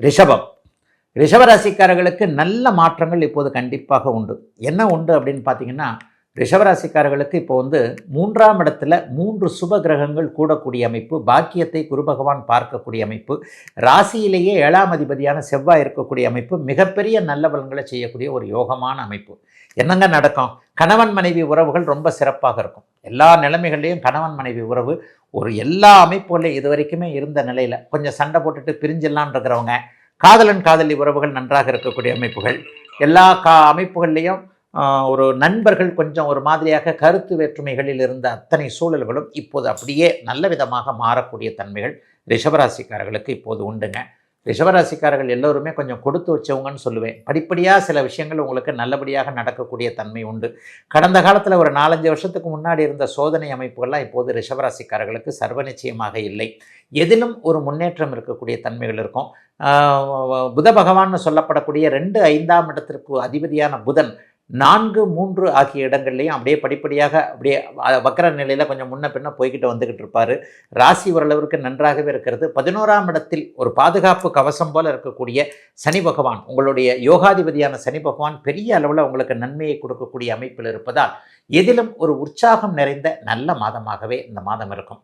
ரிஷபம். ரிஷபராசிக்காரர்களுக்கு நல்ல மாற்றங்கள் இப்போது கண்டிப்பாக உண்டு. என்ன உண்டு அப்படின்னு பார்த்தீங்கன்னா, ரிஷபராசிக்காரர்களுக்கு இப்போ வந்து 3ஆம் இடத்துல 3 சுப கிரகங்கள் கூடக்கூடிய அமைப்பு, பாக்கியத்தை குரு பகவான் பார்க்கக்கூடிய அமைப்பு, ராசியிலேயே 7ஆம் அதிபதியான செவ்வாய் இருக்கக்கூடிய அமைப்பு, மிகப்பெரிய நல்ல பலன்களை செய்யக்கூடிய ஒரு யோகமான அமைப்பு. என்னங்க நடக்கும்? கணவன் மனைவி உறவுகள் ரொம்ப சிறப்பாக இருக்கும். எல்லா நிலைமைகள்லையும் கணவன் மனைவி உறவு ஒரு எல்லா அமைப்புகளையும் இது வரைக்குமே இருந்த நிலையில் கொஞ்சம் சண்டை போட்டுட்டு பிரிஞ்சிடலான் இருக்கிறவங்க, காதலன் காதலி உறவுகள் நன்றாக இருக்கக்கூடிய அமைப்புகள், எல்லா அமைப்புகள்லேயும் ஒரு நண்பர்கள் கொஞ்சம் ஒரு மாதிரியாக கருத்து வேற்றுமைகளில் இருந்த அத்தனை சூழல்களும் இப்போது அப்படியே நல்ல விதமாக மாறக்கூடிய தன்மைகள் ரிஷபராசிக்காரர்களுக்கு இப்போது உண்டுங்க. ரிஷபராசிக்காரர்கள் எல்லோருமே கொஞ்சம் கொடுத்து வச்சவங்கன்னு சொல்லுவேன். படிப்படியாக சில விஷயங்கள் உங்களுக்கு நல்லபடியாக நடக்கக்கூடிய தன்மை உண்டு. கடந்த காலத்தில் ஒரு 4-5 வருஷத்துக்கு முன்னாடி இருந்த சோதனை அமைப்புகள்லாம் இப்போது ரிஷபராசிக்காரர்களுக்கு சர்வ நிச்சயமாக இல்லை. எதிலும் ஒரு முன்னேற்றம் இருக்கக்கூடிய தன்மைகள் இருக்கும். புத பகவான்னு சொல்லப்படக்கூடிய 2-5ஆம் இடத்திற்கு அதிபதியான புதன் 4, 3 ஆகிய இடங்கள்லையும் அப்படியே படிப்படியாக அப்படியே வக்கர நிலையில் கொஞ்சம் முன்ன பின்ன போய்கிட்டு வந்துக்கிட்டு இருப்பார். ராசி ஓரளவிற்கு நன்றாகவே இருக்கிறது. 11ஆம் இடத்தில் ஒரு பாதுகாப்பு கவசம் போல் இருக்கக்கூடிய சனி பகவான், உங்களுடைய யோகாதிபதியான சனி பகவான் பெரிய அளவில் உங்களுக்கு நன்மையை கொடுக்கக்கூடிய அமைப்பில் இருப்பதால் எதிலும் ஒரு உற்சாகம் நிறைந்த நல்ல மாதமாகவே இந்த மாதம் இருக்கும்.